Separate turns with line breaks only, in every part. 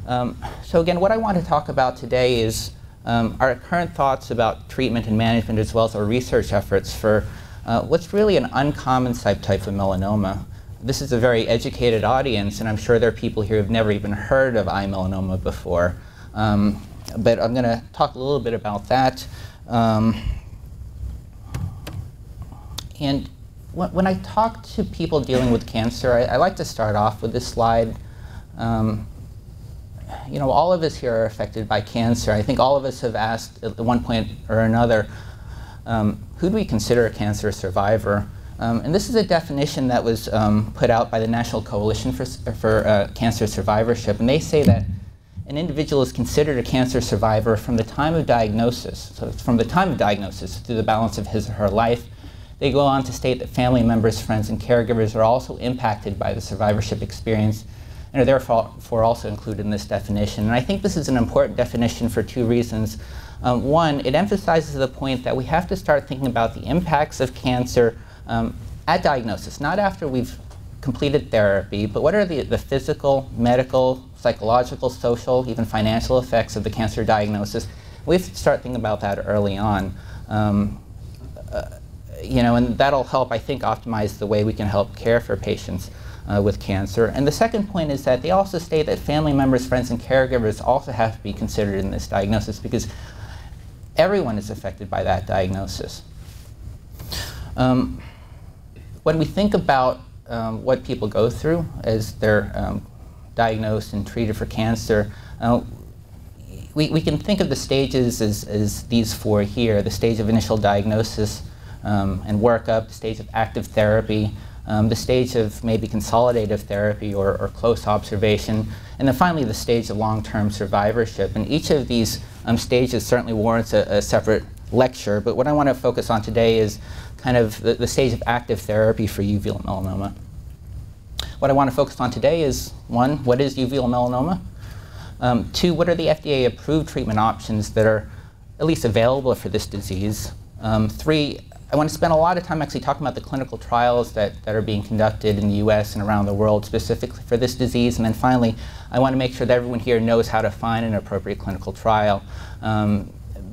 So again, what I want to talk about today is our current thoughts about treatment and management, as well as our research efforts for what's really an uncommon type of melanoma. This is a very educated audience, and I'm sure there are people here who've never even heard of eye melanoma before. But I'm going to talk a little bit about that. And when I talk to people dealing with cancer, I like to start off with this slide. You know, all of us here are affected by cancer. I think all of us have asked at one point or another, who do we consider a cancer survivor? And this is a definition that was put out by the National Coalition for Cancer Survivorship. And they say that an individual is considered a cancer survivor from the time of diagnosis. So from the time of diagnosis through the balance of his or her life. They go on to state that family members, friends, and caregivers are also impacted by the survivorship experience and are therefore also included in this definition. And I think this is an important definition for two reasons. One, it emphasizes the point that we have to start thinking about the impacts of cancer at diagnosis, not after we've completed therapy, but what are the physical, medical, psychological, social, even financial effects of the cancer diagnosis. We have to start thinking about that early on. You know, and that'll help, I think, optimize the way we can help care for patients with cancer. And the second point is that they also state that family members, friends, and caregivers also have to be considered in this diagnosis because everyone is affected by that diagnosis. When we think about what people go through as they're diagnosed and treated for cancer, we can think of the stages as these four here: the stage of initial diagnosis, and workup, the stage of active therapy, the stage of maybe consolidative therapy or close observation, and then finally the stage of long-term survivorship. And each of these stages certainly warrants a separate lecture, but what I want to focus on today is kind of the stage of active therapy for uveal melanoma. What I want to focus on today is, one, what is uveal melanoma? Two, what are the FDA-approved treatment options that are at least available for this disease? Three, I want to spend a lot of time actually talking about the clinical trials that are being conducted in the US and around the world specifically for this disease. And then finally, I want to make sure that everyone here knows how to find an appropriate clinical trial.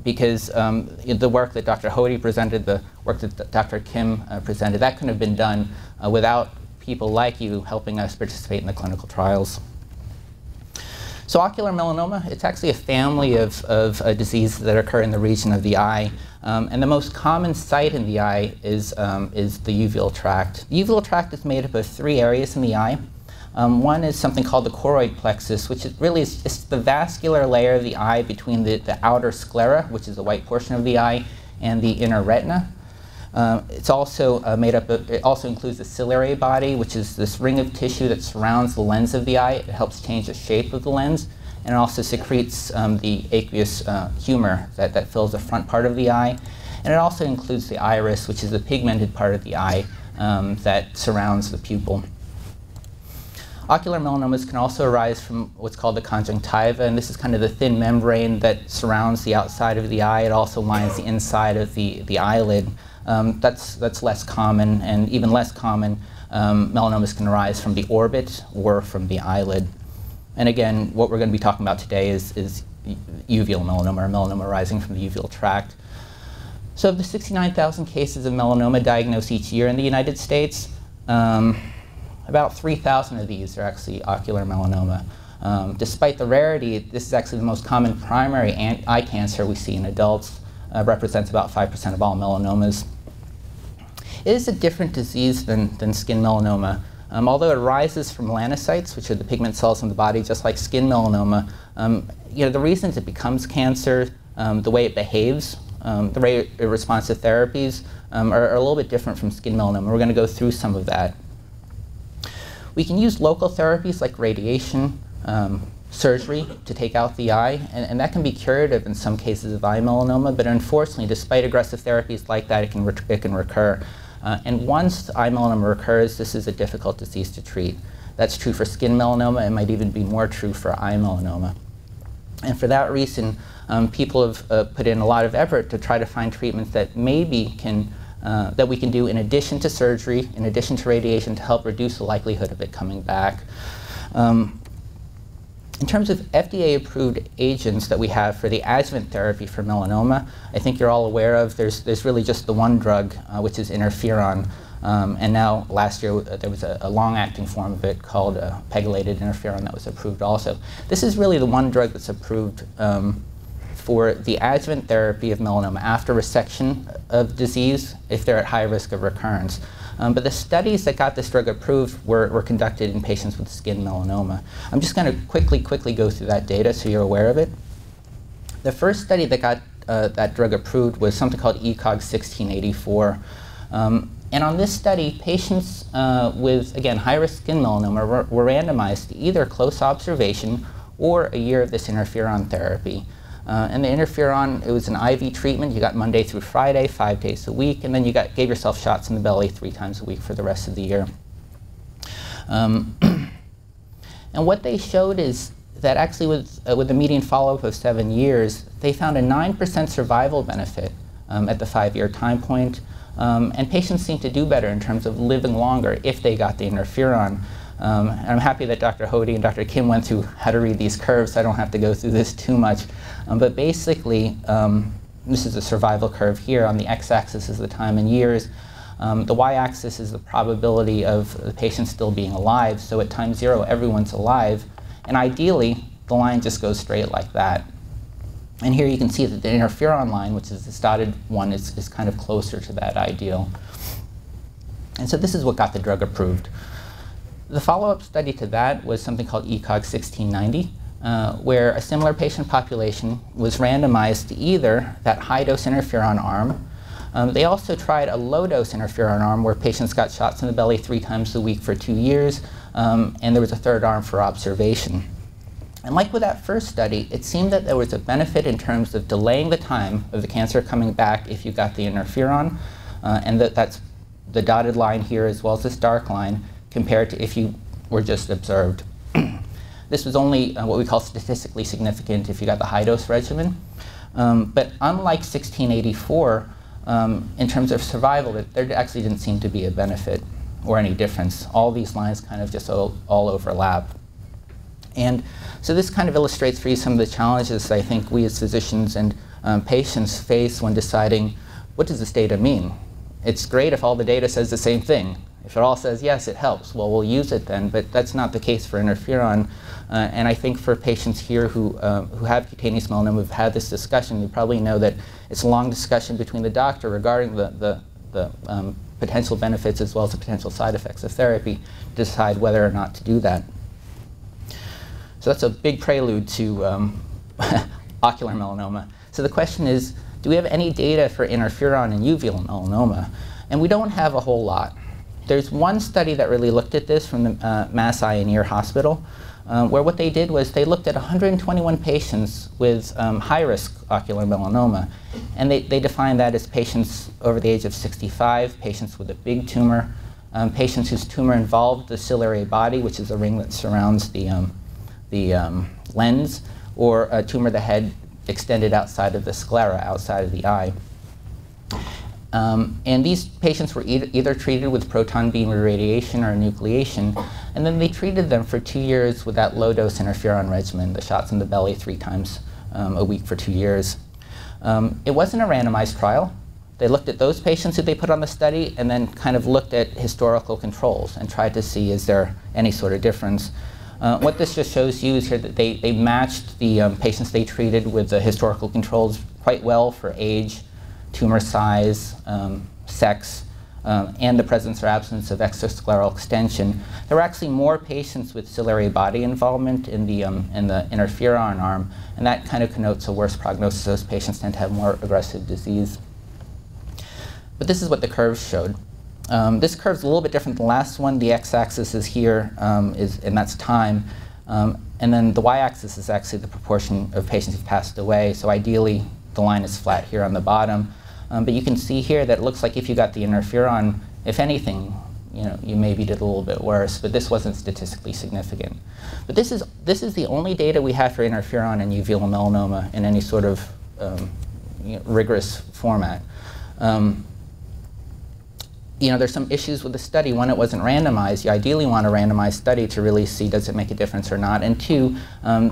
Because the work that Dr. Hody presented, the work that Dr. Kim presented, that couldn't have been done without people like you helping us participate in the clinical trials. So ocular melanoma, it's actually a family of diseases that occur in the region of the eye. And the most common site in the eye is the uveal tract. The uveal tract is made up of three areas in the eye. One is something called the choroid plexus, which is really is the vascular layer of the eye between the outer sclera, which is the white portion of the eye, and the inner retina. It's also made up of, it also includes the ciliary body, which is this ring of tissue that surrounds the lens of the eye. It helps change the shape of the lens, and it also secretes the aqueous humor that fills the front part of the eye. And it also includes the iris, which is the pigmented part of the eye that surrounds the pupil. Ocular melanomas can also arise from what's called the conjunctiva, and this is kind of the thin membrane that surrounds the outside of the eye. It also lines the inside of the eyelid. That's less common, and even less common, melanomas can arise from the orbit or from the eyelid. And again, what we're going to be talking about today is uveal melanoma, or melanoma arising from the uveal tract. So of the 69,000 cases of melanoma diagnosed each year in the United States, about 3,000 of these are actually ocular melanoma. Despite the rarity, this is actually the most common primary eye cancer we see in adults. Represents about 5% of all melanomas. It is a different disease than skin melanoma. Although it arises from melanocytes, which are the pigment cells in the body, just like skin melanoma, you know, the reasons it becomes cancer, the way it behaves, the way it responds to therapies are a little bit different from skin melanoma. We're going to go through some of that. We can use local therapies like radiation, surgery to take out the eye, and that can be curative in some cases of eye melanoma, but unfortunately, despite aggressive therapies like that, it can recur. And once eye melanoma recurs, this is a difficult disease to treat. That's true for skin melanoma. It might even be more true for eye melanoma. And for that reason, people have put in a lot of effort to try to find treatments that maybe that we can do in addition to surgery, in addition to radiation, to help reduce the likelihood of it coming back. In terms of FDA-approved agents that we have for the adjuvant therapy for melanoma, I think you're all aware of, there's really just the one drug, which is interferon. And now, last year, there was a long-acting form of it called pegylated interferon that was approved also. This is really the one drug that's approved for the adjuvant therapy of melanoma after resection of disease if they're at high risk of recurrence. But the studies that got this drug approved were conducted in patients with skin melanoma. I'm just going to quickly go through that data so you're aware of it. The first study that got that drug approved was something called ECOG 1684. And on this study, patients with, again, high-risk skin melanoma were randomized to either close observation or a year of this interferon therapy. And the interferon, it was an IV treatment. You got Monday through Friday, 5 days a week, and then you gave yourself shots in the belly 3 times a week for the rest of the year. And what they showed is that actually with a median follow-up of 7 years, they found a 9% survival benefit at the 5-year time point. And patients seem to do better in terms of living longer if they got the interferon. And I'm happy that Dr. Hody and Dr. Kim went through how to read these curves, so I don't have to go through this too much. But basically, this is a survival curve here. On the x-axis is the time in years. The y-axis is the probability of the patient still being alive. So at time 0, everyone's alive. And ideally, the line just goes straight like that. And here you can see that the interferon line, which is this dotted one, is kind of closer to that ideal. And so this is what got the drug approved. The follow-up study to that was something called ECOG 1690, where a similar patient population was randomized to either that high-dose interferon arm. They also tried a low-dose interferon arm where patients got shots in the belly 3 times a week for 2 years, and there was a third arm for observation. And like with that first study, it seemed that there was a benefit in terms of delaying the time of the cancer coming back if you got the interferon, and that's the dotted line here as well as this dark line, compared to if you were just observed. This was only what we call statistically significant if you got the high-dose regimen. But unlike 1684, in terms of survival, there actually didn't seem to be a benefit or any difference. All these lines kind of just all overlap. And so this kind of illustrates for you some of the challenges I think we as physicians and patients face when deciding, what does this data mean? It's great if all the data says the same thing. If it all says yes, it helps. Well, we'll use it then, but that's not the case for interferon. And I think for patients here who have cutaneous melanoma, who've had this discussion, you probably know that it's a long discussion between the doctor regarding the potential benefits as well as the potential side effects of therapy to decide whether or not to do that. So that's a big prelude to ocular melanoma. So the question is, do we have any data for interferon in uveal melanoma? And we don't have a whole lot. There's one study that really looked at this from the Mass Eye and Ear Hospital, where what they did was they looked at 121 patients with high-risk ocular melanoma. And they defined that as patients over the age of 65, patients with a big tumor, patients whose tumor involved the ciliary body, which is a ring that surrounds the lens, or a tumor that had extended outside of the sclera, outside of the eye. And these patients were either treated with proton beam irradiation or enucleation, and then they treated them for 2 years with that low-dose interferon regimen, the shots in the belly 3 times a week for 2 years. It wasn't a randomized trial. They looked at those patients who they put on the study and then kind of looked at historical controls and tried to see, is there any sort of difference? What this just shows you is here that they matched the patients they treated with the historical controls quite well for age, tumor size, sex, and the presence or absence of extrascleral extension. There were actually more patients with ciliary body involvement in the interferon arm, and that kind of connotes a worse prognosis. Those patients tend to have more aggressive disease. But this is what the curves showed. This curve's a little bit different than the last one. The x-axis is here, and that's time. And then the y-axis is actually the proportion of patients who've passed away. So ideally, the line is flat here on the bottom. But you can see here that it looks like if you got the interferon, if anything, you maybe did a little bit worse, but this wasn't statistically significant. But this is the only data we have for interferon and uveal melanoma in any sort of rigorous format. there's some issues with the study. One, it wasn't randomized. You ideally want a randomized study to really see does it make a difference or not. And two,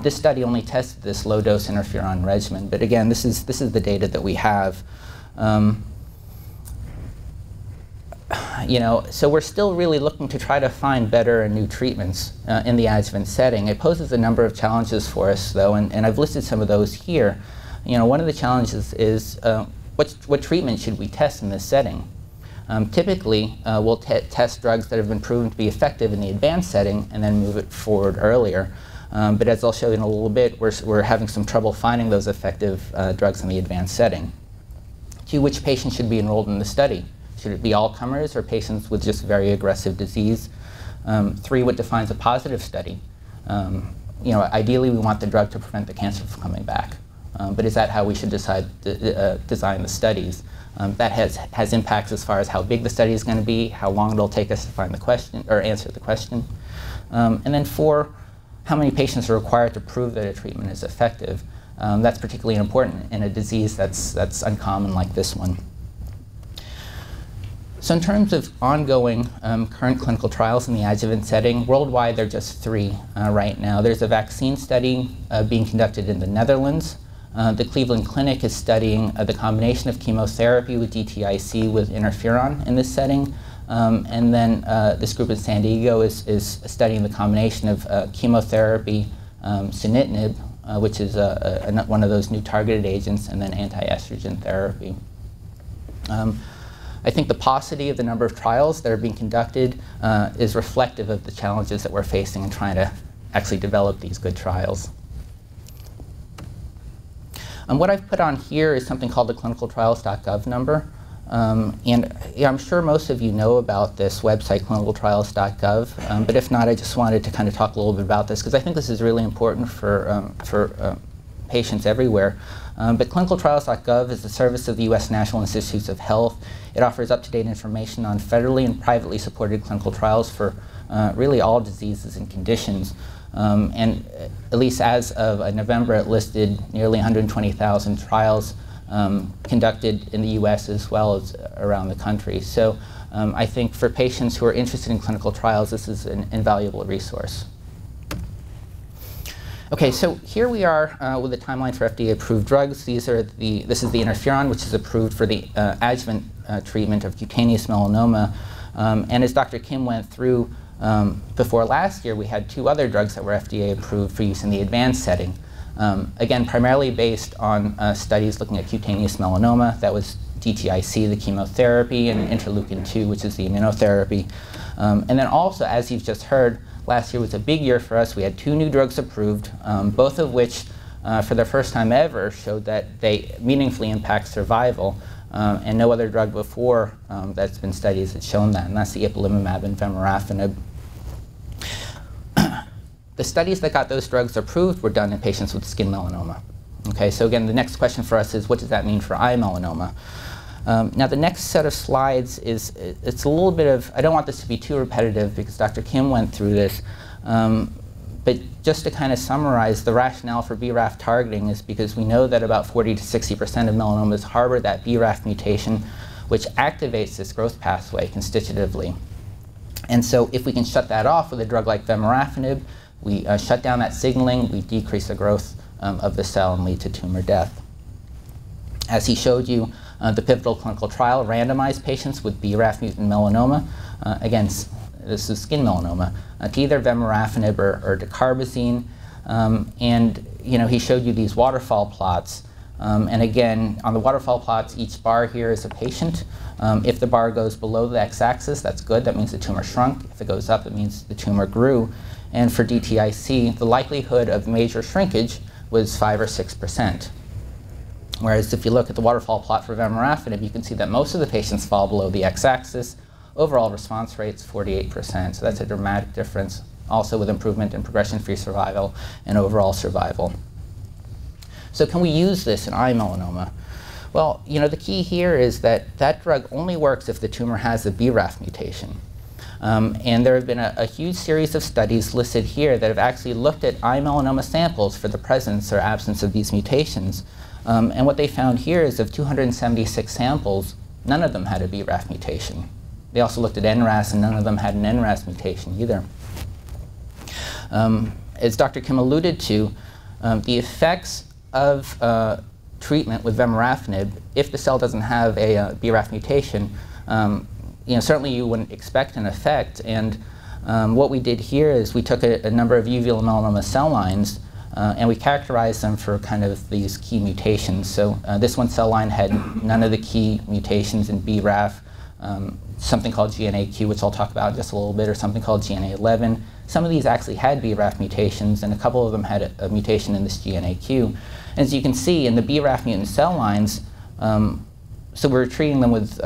this study only tested this low-dose interferon regimen. But again, this is the data that we have. So we're still really looking to try to find better and new treatments in the adjuvant setting. It poses a number of challenges for us, though, and I've listed some of those here. One of the challenges is what treatment should we test in this setting? Typically, we'll test drugs that have been proven to be effective in the advanced setting and then move it forward earlier. But as I'll show you in a little bit, we're having some trouble finding those effective drugs in the advanced setting. Two, which patients should be enrolled in the study? Should it be all comers or patients with just very aggressive disease? Three, what defines a positive study? Ideally, we want the drug to prevent the cancer from coming back. But is that how we should design the studies? That has impacts as far as how big the study is going to be, how long it'll take us to find the question or answer the question. And then four, how many patients are required to prove that a treatment is effective? That's particularly important in a disease that's uncommon like this one. So in terms of ongoing current clinical trials in the adjuvant setting, worldwide there are just 3 right now. There's a vaccine study being conducted in the Netherlands. The Cleveland Clinic is studying the combination of chemotherapy with DTIC with interferon in this setting. And then this group in San Diego is studying the combination of chemotherapy, sunitinib, which is one of those new targeted agents, and then anti-estrogen therapy. I think the paucity of the number of trials that are being conducted is reflective of the challenges that we're facing in trying to actually develop these good trials. What I've put on here is something called the clinicaltrials.gov number. I'm sure most of you know about this website, clinicaltrials.gov, but if not, I just wanted to kind of talk a little bit about this because I think this is really important for patients everywhere. But clinicaltrials.gov is the service of the U.S. National Institutes of Health. It offers up-to-date information on federally and privately supported clinical trials for really all diseases and conditions. And at least as of November, it listed nearly 120,000 trials conducted in the U.S. as well as around the country. So I think for patients who are interested in clinical trials, this is an invaluable resource. Okay, so here we are with a timeline for FDA-approved drugs. This is the interferon, which is approved for the adjuvant treatment of cutaneous melanoma. And as Dr. Kim went through, before last year, we had 2 other drugs that were FDA-approved for use in the advanced setting. Again, primarily based on studies looking at cutaneous melanoma. That was DTIC, the chemotherapy, and interleukin-2, which is the immunotherapy. And then also, as you've just heard, last year was a big year for us. We had 2 new drugs approved, both of which, for the first time ever, showed that they meaningfully impact survival. And no other drug before that's been studied has shown that, and that's the Ipilimumab and vemurafenib. The studies that got those drugs approved were done in patients with skin melanoma. Okay, so again, the next question for us is, what does that mean for eye melanoma? Now, the next set of slides it's a little bit of, I don't want this to be too repetitive because Dr. Kim went through this, but just to kind of summarize, the rationale for BRAF targeting is because we know that about 40 to 60% of melanomas harbor that BRAF mutation, which activates this growth pathway constitutively. And so if we can shut that off with a drug like vemurafenib, we shut down that signaling, we decrease the growth of the cell and lead to tumor death. As he showed you, the pivotal clinical trial randomized patients with BRAF mutant melanoma, again, this is skin melanoma, to either vemurafenib or dacarbazine. And he showed you these waterfall plots. And again, on the waterfall plots, each bar here is a patient. If the bar goes below the x-axis, that's good. That means the tumor shrunk. If it goes up, it means the tumor grew. And for DTIC, the likelihood of major shrinkage was 5 or 6%. Whereas if you look at the waterfall plot for vemurafenib, you can see that most of the patients fall below the x-axis. Overall response rate's 48%, so that's a dramatic difference, also with improvement in progression-free survival and overall survival. So can we use this in eye melanoma? Well, the key here is that that drug only works if the tumor has a BRAF mutation. And there have been a huge series of studies listed here that have actually looked at eye melanoma samples for the presence or absence of these mutations. And what they found here is of 276 samples, none of them had a BRAF mutation. They also looked at NRAS, and none of them had an NRAS mutation either. As Dr. Kim alluded to, the effects of treatment with vemurafenib, if the cell doesn't have a BRAF mutation, certainly you wouldn't expect an effect. And what we did here is we took a number of uveal melanoma cell lines and we characterized them for kind of these key mutations. So this one cell line had none of the key mutations in BRAF, something called GNAQ, which I'll talk about in just a little bit, or something called GNA11. Some of these actually had BRAF mutations, and a couple of them had a mutation in this GNAQ. As you can see, in the BRAF mutant cell lines, so we're treating them with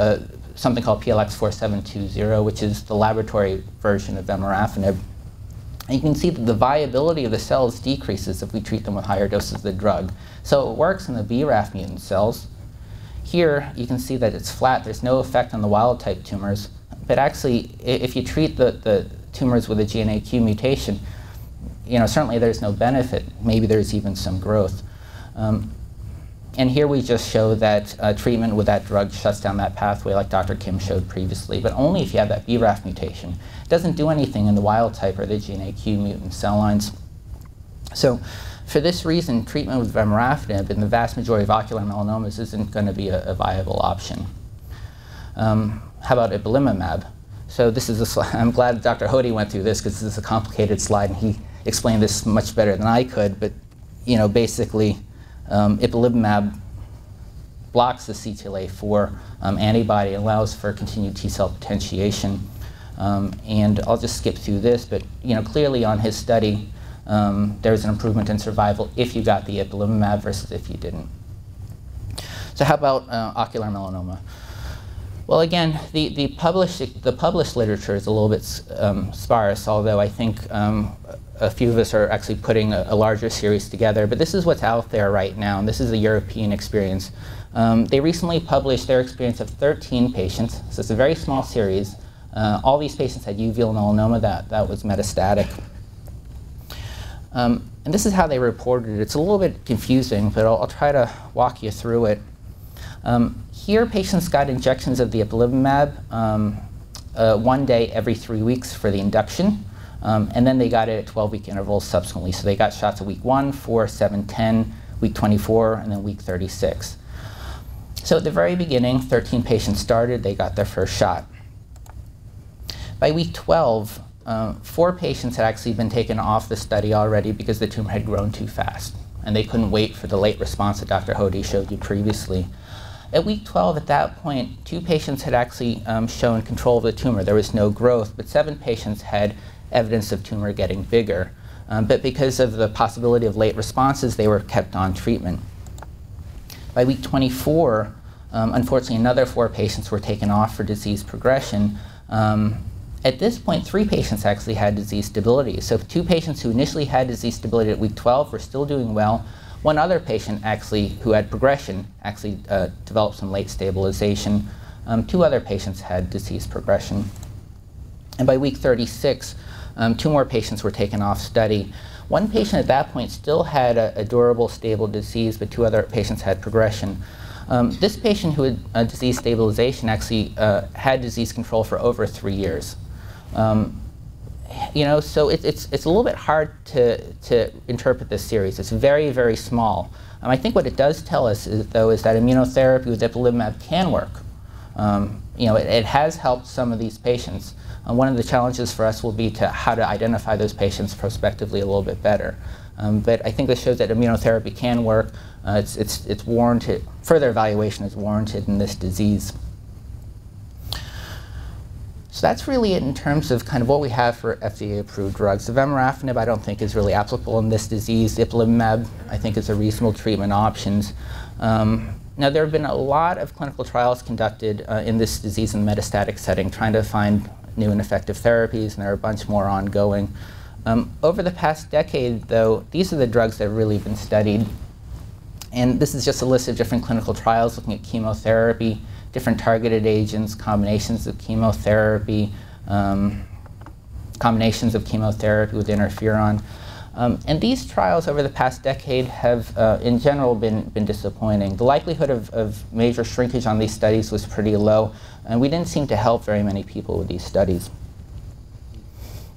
something called PLX4720, which is the laboratory version of vemurafenib. And you can see that the viability of the cells decreases if we treat them with higher doses of the drug. So it works in the BRAF mutant cells. Here, you can see that it's flat. There's no effect on the wild-type tumors. But actually, if you treat the tumors with a GNAQ mutation, certainly there's no benefit. Maybe there's even some growth. And here we just show that treatment with that drug shuts down that pathway like Dr. Kim showed previously, but only if you have that BRAF mutation. It doesn't do anything in the wild type or the GNAQ mutant cell lines. So for this reason, treatment with vemurafenib in the vast majority of ocular melanomas isn't going to be a viable option. How about Ipilimumab? So this is a slide. I'm glad Dr. Hody went through this because this is a complicated slide and he explained this much better than I could, but basically Ipilimumab blocks the CTLA-4 antibody and allows for continued T-cell potentiation. And I'll just skip through this, but clearly on his study, there's an improvement in survival if you got the Ipilimumab versus if you didn't. So how about ocular melanoma? Well, again, the published literature is a little bit sparse, although I think a few of us are actually putting a larger series together. But this is what's out there right now, and this is a European experience. They recently published their experience of 13 patients, so it's a very small series. All these patients had uveal melanoma that was metastatic. And this is how they reported it. It's a little bit confusing, but I'll try to walk you through it. Here, patients got injections of the Ipilimumab 1 day every 3 weeks for the induction, and then they got it at 12-week intervals subsequently. So they got shots at week 1, 4, 7, 10, week 24, and then week 36. So at the very beginning, 13 patients started. They got their first shot. By week 12, 4 patients had actually been taken off the study already because the tumor had grown too fast, and they couldn't wait for the late response that Dr. Hody showed you previously. At week 12, at that point, 2 patients had actually shown control of the tumor. There was no growth, but 7 patients had evidence of tumor getting bigger. But because of the possibility of late responses, they were kept on treatment. By week 24, unfortunately, another 4 patients were taken off for disease progression. At this point, 3 patients actually had disease stability. So 2 patients who initially had disease stability at week 12 were still doing well. 1 other patient actually, who had progression, actually developed some late stabilization. 2 other patients had disease progression. And by week 36, 2 more patients were taken off study. 1 patient at that point still had a durable, stable disease, but 2 other patients had progression. This patient who had disease stabilization actually had disease control for over 3 years. So it's a little bit hard to interpret this series. It's very, very small. I think what it does tell us, is that immunotherapy with Ipilimumab can work. It has helped some of these patients. One of the challenges for us will be how to identify those patients prospectively a little bit better. But I think this shows that immunotherapy can work. It's warranted. Further evaluation is warranted in this disease. So that's really it in terms of kind of what we have for FDA-approved drugs. The vemurafenib I don't think is really applicable in this disease. Ipilimumab I think is a reasonable treatment options. Now there have been a lot of clinical trials conducted in this disease in the metastatic setting, trying to find new and effective therapies, and there are a bunch more ongoing. Over the past decade, though, these are the drugs that have really been studied. And this is just a list of different clinical trials looking at chemotherapy, different targeted agents, combinations of chemotherapy, combinations of chemotherapy with interferon. And these trials over the past decade have, in general, been disappointing. The likelihood of major shrinkage on these studies was pretty low, and we didn't seem to help very many people with these studies.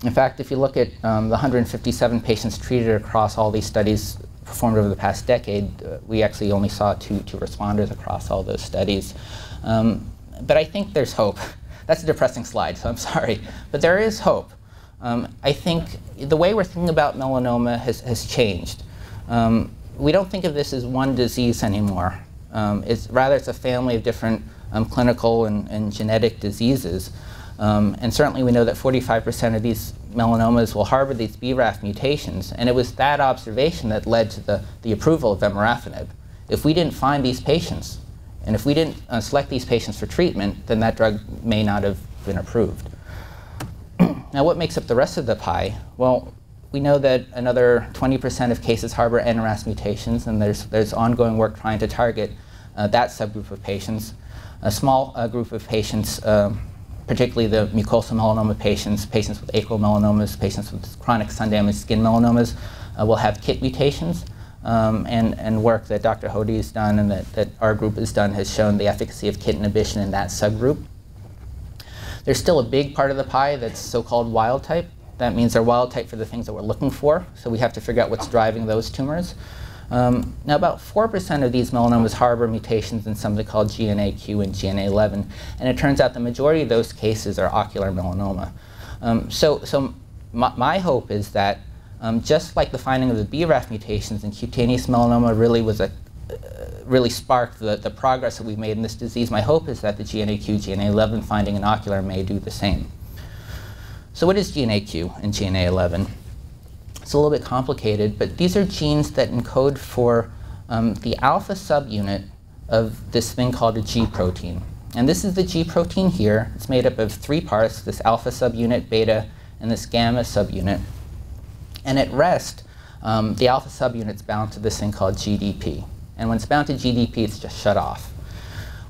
In fact, if you look at the 157 patients treated across all these studies performed over the past decade, we actually only saw two responders across all those studies. But I think there's hope. That's a depressing slide, so I'm sorry. But there is hope. I think the way we're thinking about melanoma has changed. We don't think of this as one disease anymore. Rather, it's a family of different clinical and genetic diseases. And certainly we know that 45% of these melanomas will harbor these BRAF mutations. And it was that observation that led to the approval of vemurafenib. If we didn't find these patients, and if we didn't select these patients for treatment, then that drug may not have been approved. Now, what makes up the rest of the pie? Well, we know that another 20% of cases harbor NRAS mutations, and there's ongoing work trying to target that subgroup of patients. A small group of patients, particularly the mucosal melanoma patients, patients with acral melanomas, patients with chronic sun-damaged skin melanomas, will have KIT mutations. And work that Dr. Hody has done and that our group has done has shown the efficacy of KIT inhibition in that subgroup. There's still a big part of the pie that's so-called wild type. That means they're wild type for the things that we're looking for, so we have to figure out what's driving those tumors. Now, about 4% of these melanomas harbor mutations in something called GNAQ and GNA11, and it turns out the majority of those cases are ocular melanoma. So my hope is that just like the finding of the BRAF mutations in cutaneous melanoma really sparked the progress that we've made in this disease, my hope is that the GNAQ, GNA11 finding in ocular may do the same. So what is GNAQ and GNA11? It's a little bit complicated, but these are genes that encode for the alpha subunit of this thing called a G protein. And this is the G protein here. It's made up of 3 parts, this alpha subunit, beta, and this gamma subunit. And at rest, the alpha subunit's bound to this thing called GDP. And when it's bound to GDP, it's just shut off.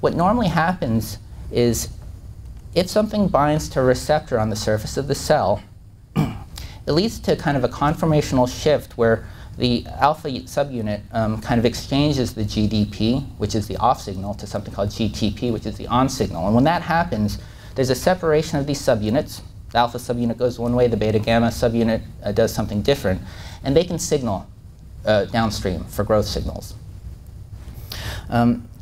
What normally happens is if something binds to a receptor on the surface of the cell, it leads to kind of a conformational shift where the alpha subunit kind of exchanges the GDP, which is the off signal, to something called GTP, which is the on signal. And when that happens, there's a separation of these subunits. The alpha subunit goes one way, the beta gamma subunit does something different, and they can signal downstream for growth signals.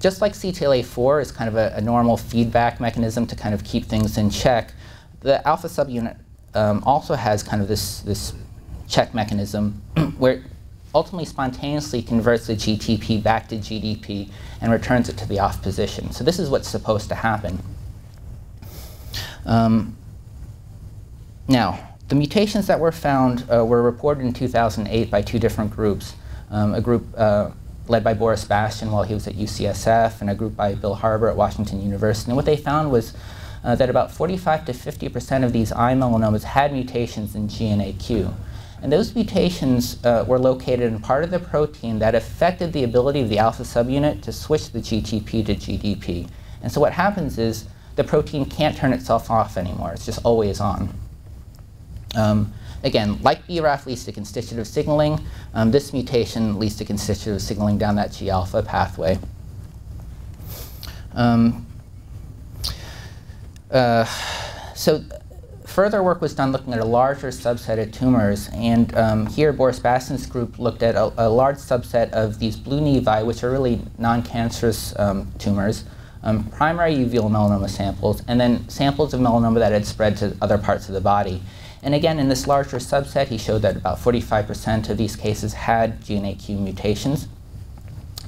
Just like CTLA-4 is kind of a normal feedback mechanism to kind of keep things in check, the alpha subunit also has kind of this check mechanism where it ultimately spontaneously converts the GTP back to GDP and returns it to the off position. So this is what's supposed to happen. Now, the mutations that were found were reported in 2008 by 2 different groups. A group led by Boris Bastian while he was at UCSF, and a group by Bill Harbour at Washington University. And what they found was that about 45 to 50% of these eye melanomas had mutations in GNAQ. And those mutations were located in part of the protein that affected the ability of the alpha subunit to switch the GTP to GDP. And so what happens is the protein can't turn itself off anymore. It's just always on. Again, like BRAF leads to constitutive signaling, this mutation leads to constitutive signaling down that G-alpha pathway. So further work was done looking at a larger subset of tumors, and here Boris Bastian's group looked at a large subset of these blue nevi, which are really non-cancerous tumors, primary uveal melanoma samples, and then samples of melanoma that had spread to other parts of the body. And again, in this larger subset, he showed that about 45% of these cases had GNAQ mutations.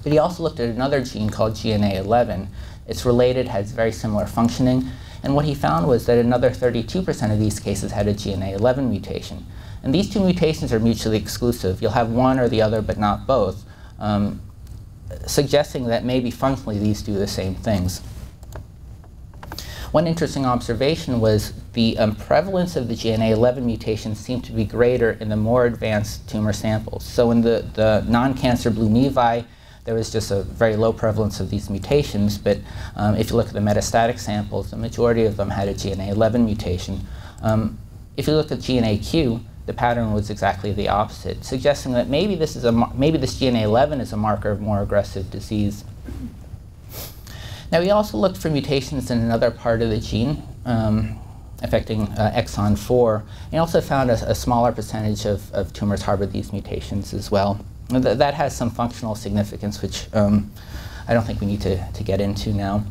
But he also looked at another gene called GNA11. It's related, has very similar functioning. And what he found was that another 32% of these cases had a GNA11 mutation. And these 2 mutations are mutually exclusive. You'll have one or the other, but not both, suggesting that maybe functionally these do the same things. One interesting observation was the prevalence of the GNA11 mutations seemed to be greater in the more advanced tumor samples. So in the non-cancer blue nevi, there was just a very low prevalence of these mutations, but if you look at the metastatic samples, the majority of them had a GNA11 mutation. If you look at GNAQ, the pattern was exactly the opposite, suggesting that maybe this GNA11 is a marker of more aggressive disease. Now, we also looked for mutations in another part of the gene affecting exon 4, and also found a smaller percentage of tumors harbor these mutations as well. And that has some functional significance, which I don't think we need to get into now.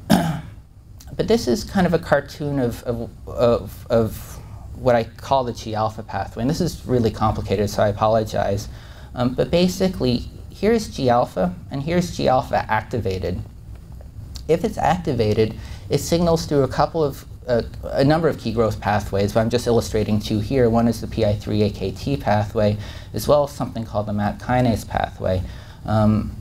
But this is kind of a cartoon of what I call the G-alpha pathway. And this is really complicated, so I apologize. But basically, here's G-alpha, and here's G-alpha activated. If it's activated, it signals through a number of key growth pathways, but I'm just illustrating two here. One is the PI3-AKT pathway, as well as something called the MAP kinase pathway. And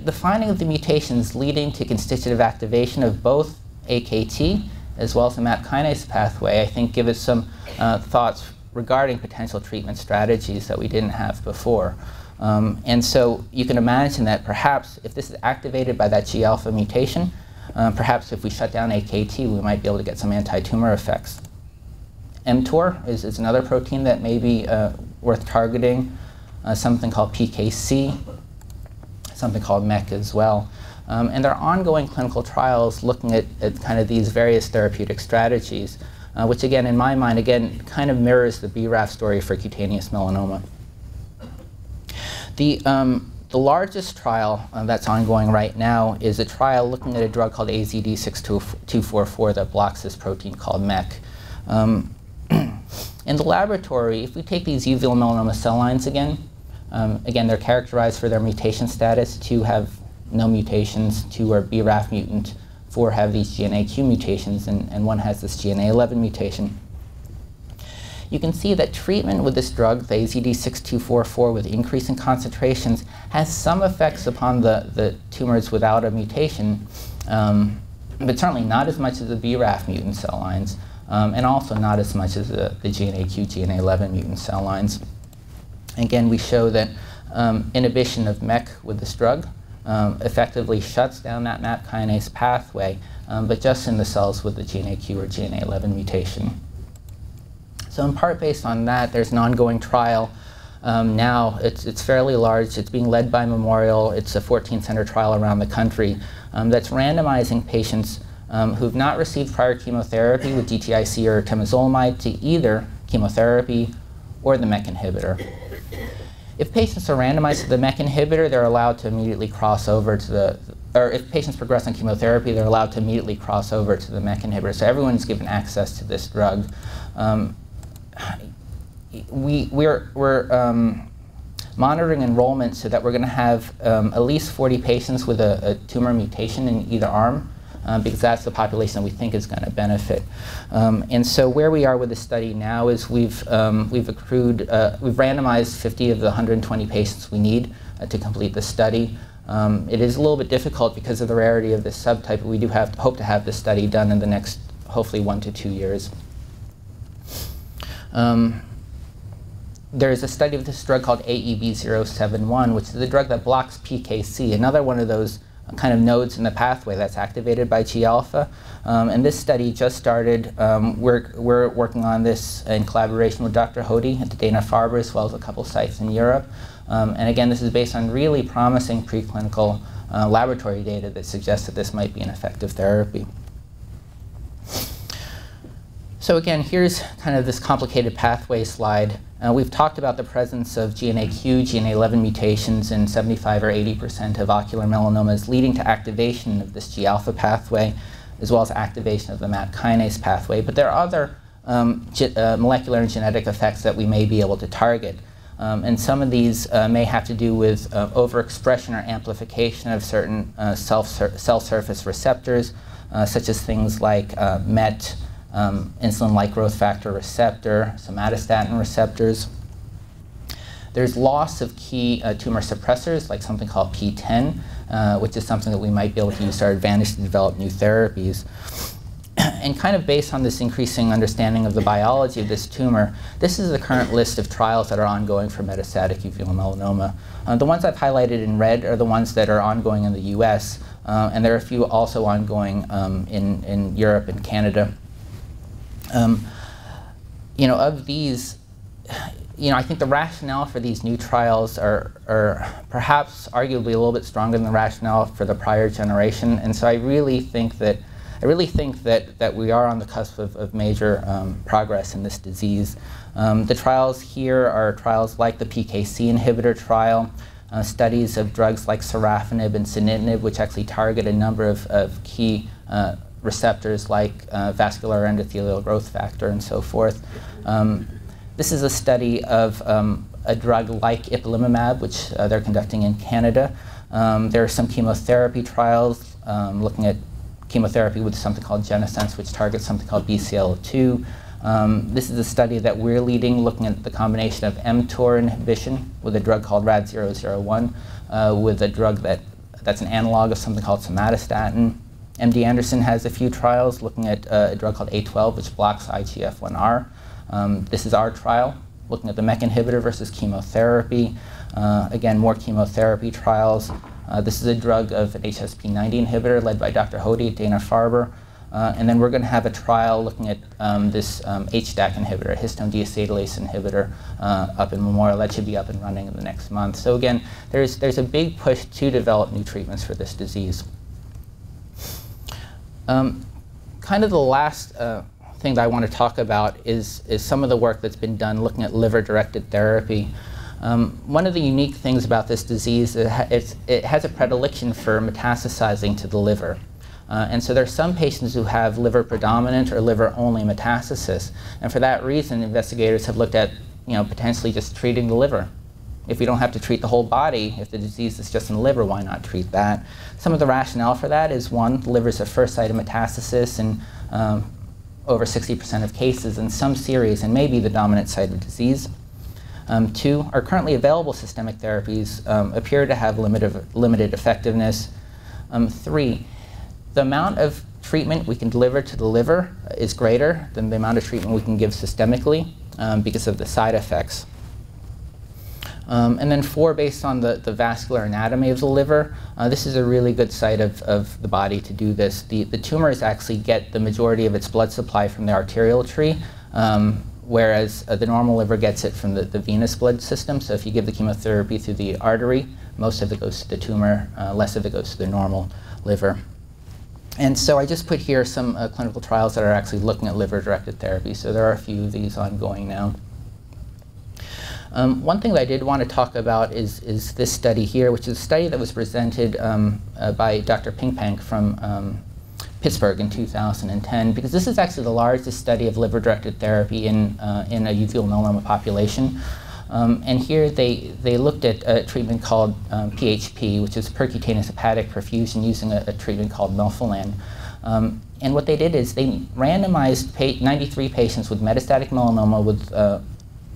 the finding of the mutations leading to constitutive activation of both AKT as well as the MAP kinase pathway, I think, give us some thoughts regarding potential treatment strategies that we didn't have before. And so you can imagine that perhaps if this is activated by that G-alpha mutation, perhaps if we shut down AKT, we might be able to get some anti-tumor effects. mTOR is another protein that may be worth targeting, something called PKC, something called MEK as well. And there are ongoing clinical trials looking at kind of these various therapeutic strategies, which again, in my mind, again, kind of mirrors the BRAF story for cutaneous melanoma. The largest trial that's ongoing right now is a trial looking at a drug called AZD6244 that blocks this protein called MEK. In the laboratory, if we take these uveal melanoma cell lines again, they're characterized for their mutation status. 2 have no mutations, 2 are BRAF mutant, 4 have these GNAQ mutations, and 1 has this GNA11 mutation. You can see that treatment with this drug, the AZD6244, with increasing concentrations, has some effects upon the tumors without a mutation, but certainly not as much as the BRAF mutant cell lines, and also not as much as the GNAQ, GNA11 mutant cell lines. Again, we show that inhibition of MEK with this drug effectively shuts down that MAP kinase pathway, but just in the cells with the GNAQ or GNA11 mutation. So in part based on that, there's an ongoing trial now. It's fairly large. It's being led by Memorial. It's a 14-center trial around the country that's randomizing patients who've not received prior chemotherapy with GTIC or temozolomide to either chemotherapy or the MEK inhibitor. If patients are randomized to the MEK inhibitor, they're allowed to immediately cross over to the, or if patients progress on chemotherapy, they're allowed to immediately cross over to the MEK inhibitor. So everyone's given access to this drug. We're monitoring enrollment so that we're going to have at least 40 patients with a tumor mutation in either arm, because that's the population that we think is going to benefit. And so where we are with the study now is we've randomized 50 of the 120 patients we need to complete the study. It is a little bit difficult because of the rarity of this subtype, but we do hope to have this study done in the next, hopefully, 1 to 2 years. There's a study of this drug called AEB071, which is a drug that blocks PKC, another one of those kind of nodes in the pathway that's activated by G-alpha. And this study just started. We're working on this in collaboration with Dr. Hody at the Dana-Farber, as well as a couple sites in Europe. And again, this is based on really promising preclinical laboratory data that suggests that this might be an effective therapy. So again, here's kind of this complicated pathway slide. We've talked about the presence of GNAQ, GNA11 mutations in 75 or 80% of ocular melanomas, leading to activation of this G-alpha pathway, as well as activation of the MAP kinase pathway. But there are other molecular and genetic effects that we may be able to target. And some of these may have to do with overexpression or amplification of certain cell surface receptors, such as things like MET, insulin-like growth factor receptor, somatostatin receptors. There's loss of key tumor suppressors, like something called P10, which is something that we might be able to use to our advantage to develop new therapies. And kind of based on this increasing understanding of the biology of this tumor, this is the current list of trials that are ongoing for metastatic uveal melanoma. The ones I've highlighted in red are the ones that are ongoing in the US, and there are a few also ongoing in Europe and Canada. of these, I think the rationale for these new trials are perhaps arguably a little bit stronger than the rationale for the prior generation. And so I really think that we are on the cusp of major progress in this disease. The trials here are trials like the PKC inhibitor trial, studies of drugs like sorafenib and sunitinib, which actually target a number of key receptors like vascular endothelial growth factor and so forth. This is a study of a drug like Ipilimumab, which they're conducting in Canada. There are some chemotherapy trials looking at chemotherapy with something called Genesense, which targets something called BCL2. This is a study that we're leading, looking at the combination of mTOR inhibition with a drug called RAD001, with a drug that's an analog of something called somatostatin. MD Anderson has a few trials looking at a drug called A12, which blocks IGF-1R. This is our trial, looking at the MEK inhibitor versus chemotherapy. Again, more chemotherapy trials. This is a drug of an HSP90 inhibitor led by Dr. Hody at Dana-Farber. And then we're going to have a trial looking at this HDAC inhibitor, histone deacetylase inhibitor, up in Memorial. That should be up and running in the next month. So again, there's a big push to develop new treatments for this disease. Kind of the last thing that I want to talk about is some of the work that's been done looking at liver-directed therapy. One of the unique things about this disease is it has a predilection for metastasizing to the liver. And so there are some patients who have liver predominant or liver only metastasis. And for that reason, investigators have looked at potentially just treating the liver. If we don't have to treat the whole body, if the disease is just in the liver, why not treat that? Some of the rationale for that is, one, the liver is the first site of metastasis in over 60% of cases, in some series, and maybe the dominant site of disease. Two, our currently available systemic therapies appear to have limited effectiveness. Three, the amount of treatment we can deliver to the liver is greater than the amount of treatment we can give systemically because of the side effects. And then four, based on the vascular anatomy of the liver, this is a really good site of the body to do this. The tumors actually get the majority of its blood supply from the arterial tree, whereas the normal liver gets it from the venous blood system. So if you give the chemotherapy through the artery, most of it goes to the tumor, less of it goes to the normal liver. And so I just put here some clinical trials that are actually looking at liver-directed therapy. So there are a few of these ongoing now. One thing that I did want to talk about is this study here, which is a study that was presented by Dr. Pinkpank from Pittsburgh in 2010, because this is actually the largest study of liver-directed therapy in a uveal melanoma population. And here they looked at a treatment called PHP, which is percutaneous hepatic perfusion, using a treatment called melphalan. And what they did is they randomized 93 patients with metastatic melanoma with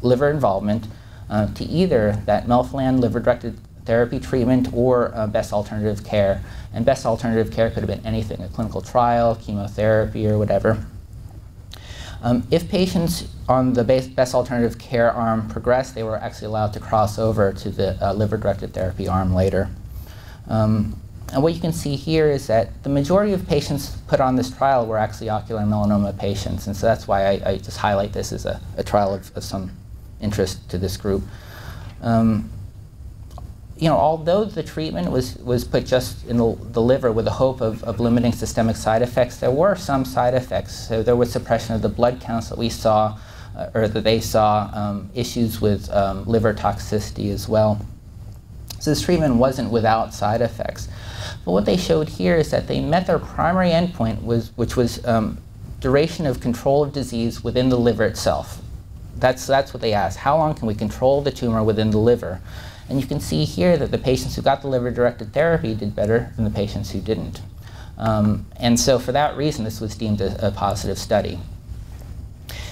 liver involvement to either that melphalan liver-directed therapy treatment or best alternative care. And best alternative care could have been anything, a clinical trial, chemotherapy, or whatever. If patients on the best alternative care arm progressed, they were actually allowed to cross over to the liver-directed therapy arm later. And what you can see here is that the majority of patients put on this trial were actually ocular melanoma patients, and so that's why I just highlight this as a trial of some interest to this group. Although the treatment was put just in the liver with the hope of limiting systemic side effects, there were some side effects. So there was suppression of the blood counts that we saw, or that they saw, issues with liver toxicity as well. So this treatment wasn't without side effects. But what they showed here is that they met their primary endpoint, which was duration of control of disease within the liver itself. That's what they asked. How long can we control the tumor within the liver? And you can see here that the patients who got the liver-directed therapy did better than the patients who didn't. And so for that reason, this was deemed a positive study.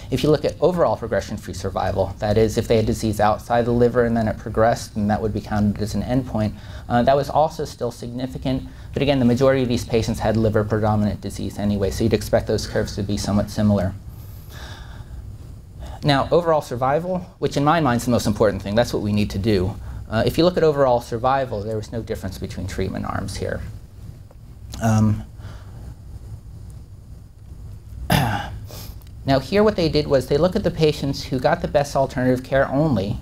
If you look at overall progression-free survival, that is, if they had disease outside the liver and then it progressed, then that would be counted as an endpoint. That was also still significant. But again, the majority of these patients had liver-predominant disease anyway, so you'd expect those curves to be somewhat similar. Now, overall survival, which in my mind is the most important thing, that's what we need to do. If you look at overall survival, there was no difference between treatment arms here. Now here what they did was they looked at the patients who got the best alternative care only,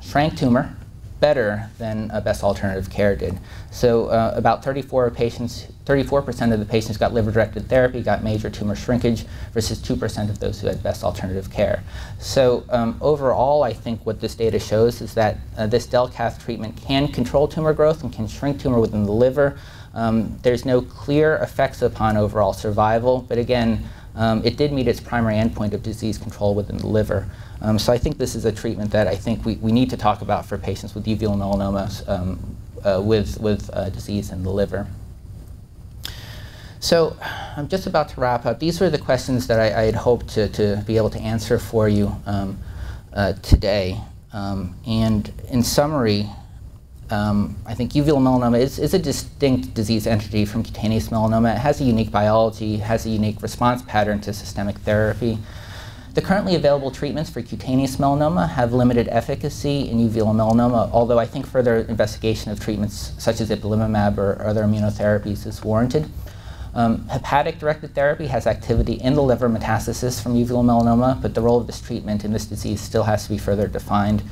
shrank tumor better than best alternative care did. So about 34% of the patients got liver-directed therapy, got major tumor shrinkage, versus 2% of those who had best alternative care. So overall, I think what this data shows is that this DELCATH treatment can control tumor growth and can shrink tumor within the liver. There's no clear effects upon overall survival, but again, it did meet its primary endpoint of disease control within the liver. So I think this is a treatment that I think we need to talk about for patients with uveal melanomas with disease in the liver. So I'm just about to wrap up. These were the questions that I had hoped to be able to answer for you today. And in summary, I think uveal melanoma is a distinct disease entity from cutaneous melanoma. It has a unique biology, has a unique response pattern to systemic therapy. The currently available treatments for cutaneous melanoma have limited efficacy in uveal melanoma, although I think further investigation of treatments such as Ipilimumab or other immunotherapies is warranted. Hepatic-directed therapy has activity in the liver metastasis from uveal melanoma, but the role of this treatment in this disease still has to be further defined.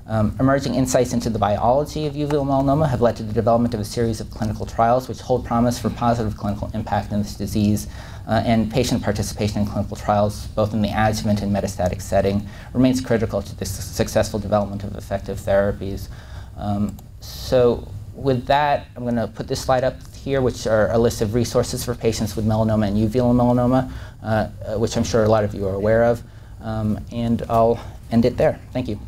Emerging insights into the biology of uveal melanoma have led to the development of a series of clinical trials which hold promise for positive clinical impact in this disease, and patient participation in clinical trials, both in the adjuvant and metastatic setting, remains critical to the successful development of effective therapies. So with that, I'm going to put this slide up here, which are a list of resources for patients with melanoma and uveal melanoma, which I'm sure a lot of you are aware of, and I'll end it there. Thank you.